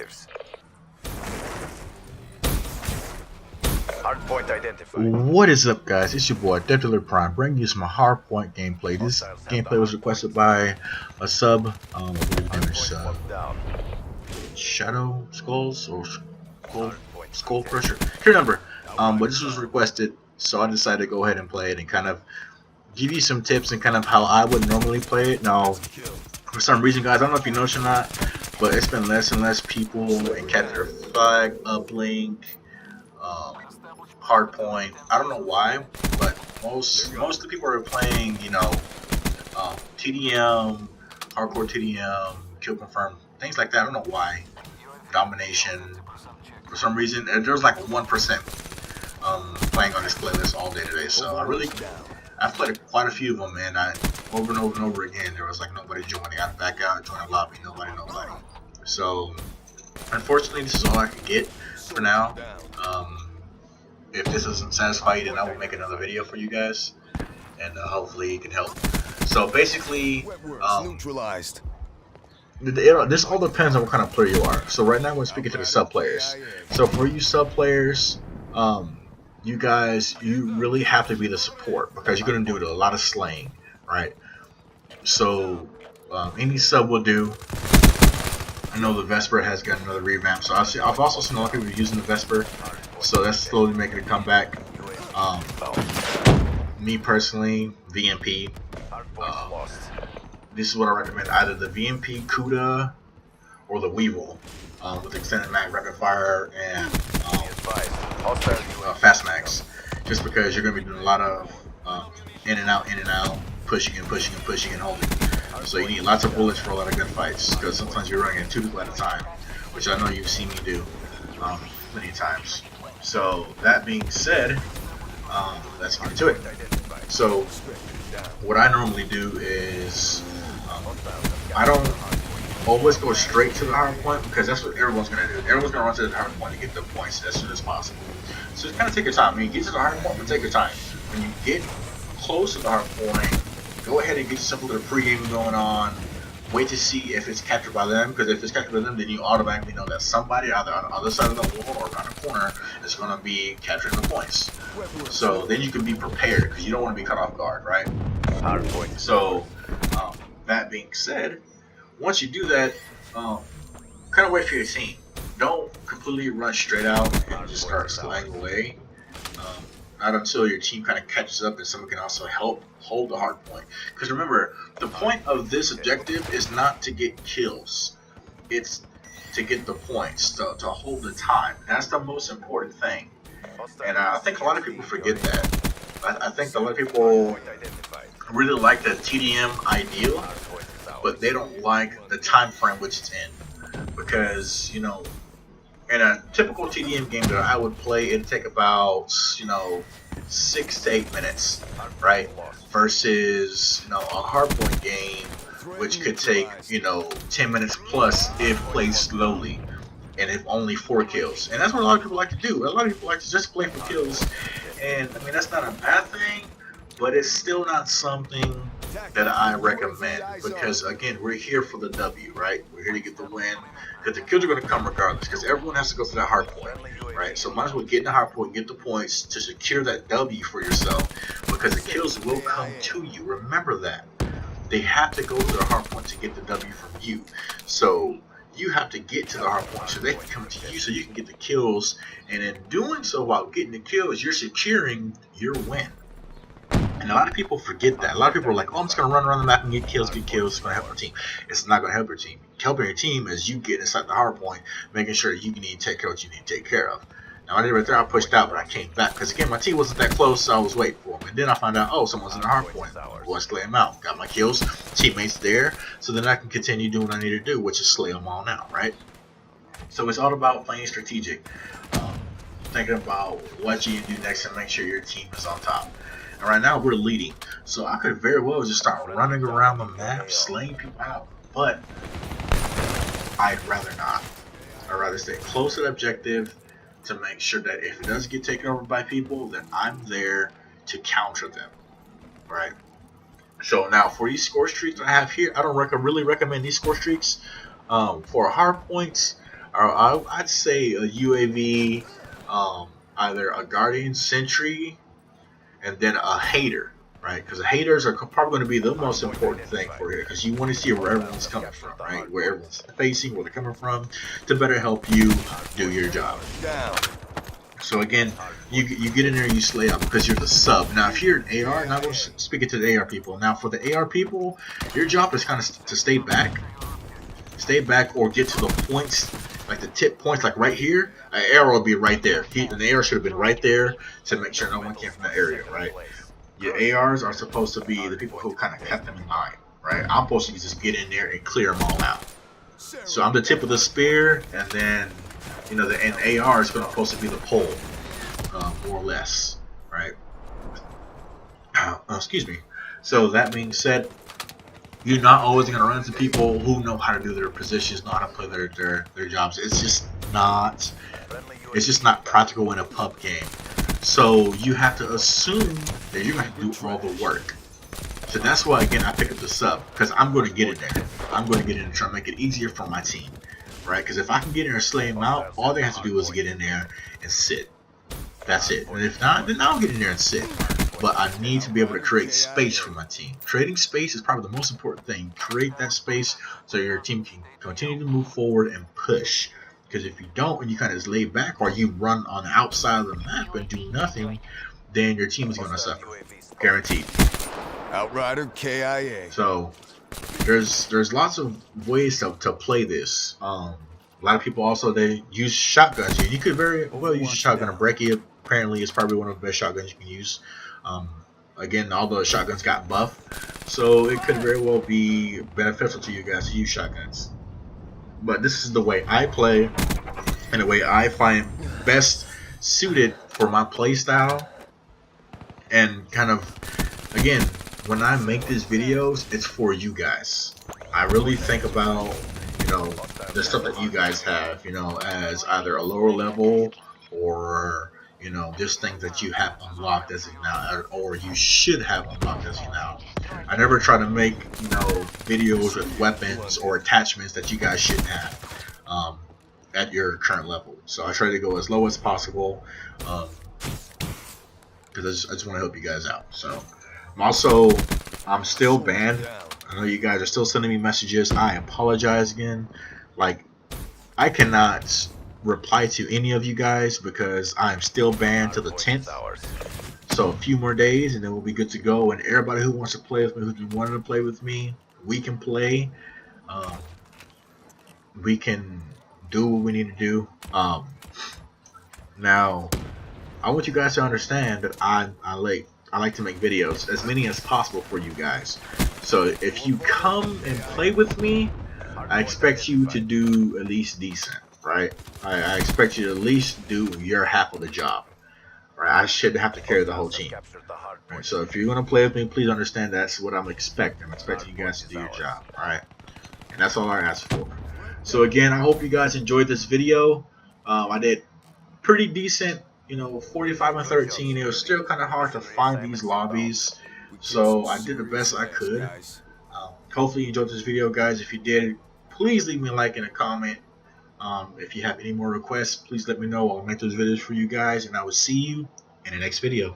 objectives. Hardpoint identified. What is up, guys? It's your boy Deadler Prime, bringing you some HardPoint gameplay. This gameplay was requested by a sub. I believe his name is Shadow Skulls or Skull Crusher. Can't remember. But this was requested, so I decided to go ahead and play it and kind of give you some tips and kind of how I would normally play it. Now, for some reason, guys, I don't know if you noticed or not, but it's been less and less people in Capture Flag, Uplink, HardPoint. I don't know why, but most of the people are playing, TDM, hardcore TDM, kill confirm, things like that. I don't know why. Domination. For some reason, there's like 1% playing on this playlist all day today. So I've played quite a few of them, and over and over and over again, there was like nobody joining. I'd back out, join a lobby, nobody. So unfortunately, this is all I could get for now. If this doesn't satisfy you, then I will make another video for you guys, and hopefully it can help. So basically, this all depends on what kind of player you are. So right now we're speaking to the sub players. So for you sub players, you guys, you really have to be the support because you're going to do a lot of slaying, right? So any sub will do. I know the Vesper has got another revamp, so I've also seen a lot of people using the Vesper, so that's slowly making a comeback. Me personally, VMP. This is what I recommend: either the VMP Kuda or the Weevil with extended mag, rapid fire, and fast mags. Just because you're going to be doing a lot of in and out, pushing and holding. So you need lots of bullets for a lot of gunfights, because sometimes you're running into 2 people at a time, which I know you've seen me do many times. So that being said, let's get into it. So what I normally do is I don't always go straight to the hard point, because that's what everyone's going to do. Everyone's going to run to the hard point to get the points as soon as possible. So just kind of take your time. I mean, get to the hard point, but take your time. When you get close to the hard point, go ahead and get yourself a little pre-game going on. Wait to see if it's captured by them, because if it's captured by them, then you automatically know that somebody either on the other side of the wall or around the corner is going to be capturing the points. So then you can be prepared, because you don't want to be caught off guard, right? So that being said, once you do that, kind of wait for your team. Don't completely run straight out and just start sliding away. Not until your team kind of catches up and someone can also help hold the hard point. Because remember, the point of this objective is not to get kills. It's to get the points, to hold the time. That's the most important thing. And I think a lot of people forget that. I think a lot of people really like the TDM ideal, but they don't like the time frame which it's in. Because, in a typical TDM game that I would play, it'd take about, 6 to 8 minutes, right? Versus, a hardpoint game, which could take, 10 minutes plus if played slowly, and if only 4 kills. And that's what a lot of people like to do. A lot of people like to just play for kills, and I mean, that's not a bad thing, but it's still not something that I recommend, because again, we're here for the W, right? We're here to get the win, because the kills are going to come regardless, because everyone has to go to that hard point, right? So might as well get in the hard point, get the points to secure that W for yourself, because the kills will come to you. Remember that. They have to go to the hard point to get the W from you. So you have to get to the hard point so they can come to you, so you can get the kills, and in doing so, while getting the kills, you're securing your win. And a lot of people forget that. A lot of people are like, oh, I'm just going to run around the map and get kills. It's going to help our team. It's not going to help your team. Helping your team is you get inside the hard point, making sure you need to take care of what you need to take care of. Now, I did right there, I pushed out, but I came back. Because, again, my team wasn't that close, so I was waiting for them. And then I found out, oh, someone's in the hard point. Well, I slay them out. Got my kills. Teammates there. So then I can continue doing what I need to do, which is slay them all now, right? So it's all about playing strategic. Thinking about what you do next and make sure your team is on top. And right now we're leading, so I could very well just start running around the map, slaying people out. But I'd rather not. I'd rather stay close to the objective to make sure that if it does get taken over by people, then I'm there to counter them. Right? So now for these score streaks I have here, I don't really recommend these score streaks. For hard points, I'd say a UAV, either a Guardian Sentry, and then a hater, right? Because the haters are probably going to be the most important thing for here, because you want to see where everyone's coming from, right? Where everyone's facing, where they're coming from, to better help you do your job. So again, you get in there and you slay out because you're the sub. Now, if you're an AR, now we're speaking to the AR people. Now, for the AR people, your job is kind of to stay back, or get to the points, like the tip points, like right here. An arrow will be right there. And the arrow should have been right there to make sure no one came from the area, right? Your ARs are supposed to be the people who kind of kept them in line, right? I'm supposed to just get in there and clear them all out. So I'm the tip of the spear, and then the AR is supposed to be the pole, more or less, right? Excuse me. So that being said, you're not always gonna run into people who know how to do their positions, know how to play their jobs. It's just not practical in a pub game. So you have to assume that you're gonna have to do all the work. So that's why, again, I pick up the sub, because I'm going to get in there. I'm going to get in and try to make it easier for my team, right? Because if I can get in there and slay them out, all they have to do is get in there and sit. That's it. And if not, then I'll get in there and sit. But I need to be able to create space for my team. Creating space is probably the most important thing. Create that space so your team can continue to move forward and push. Because if you don't, and you kind of just lay back, or you run on the outside of the map and do nothing, then your team is going to suffer. Guaranteed. Outrider KIA. So there's lots of ways to play this. A lot of people also, they use shotguns. You could very well use a shotgun. A Breccia apparently is probably one of the best shotguns you can use. Again, all the shotguns got buffed, so it could very well be beneficial to you guys to use shotguns. But this is the way I play, and the way I find best suited for my play style. And kind of, again, when I make these videos, it's for you guys. I really think about, the stuff that you guys have, as either a lower level, or, just things that you have unlocked as of now, or you should have unlocked as of now. I never try to make, videos with weapons or attachments that you guys shouldn't have at your current level. So I try to go as low as possible, because I just want to help you guys out. So I'm still banned. I know you guys are still sending me messages. I apologize again. Like, I cannot reply to any of you guys because I'm still banned till the 10th. So a few more days and then we'll be good to go. And everybody who wants to play with me, who's been wanting to play with me, we can play. We can do what we need to do. Now, I want you guys to understand that I like to make videos, as many as possible for you guys. So if you come and play with me, I expect you to do at least decent, right? I expect you to at least do your half of the job, right? I shouldn't have to carry the whole team. Right? So if you're gonna play with me, please understand that's what I'm expecting. I'm expecting you guys to do your job, all right? And that's all I ask for. So again, I hope you guys enjoyed this video. I did pretty decent. 45 and 13. It was still kind of hard to find these lobbies, so I did the best I could. Hopefully you enjoyed this video, guys. If you did, please leave me a like and a comment. If you have any more requests, please let me know. I'll make those videos for you guys, and I will see you in the next video.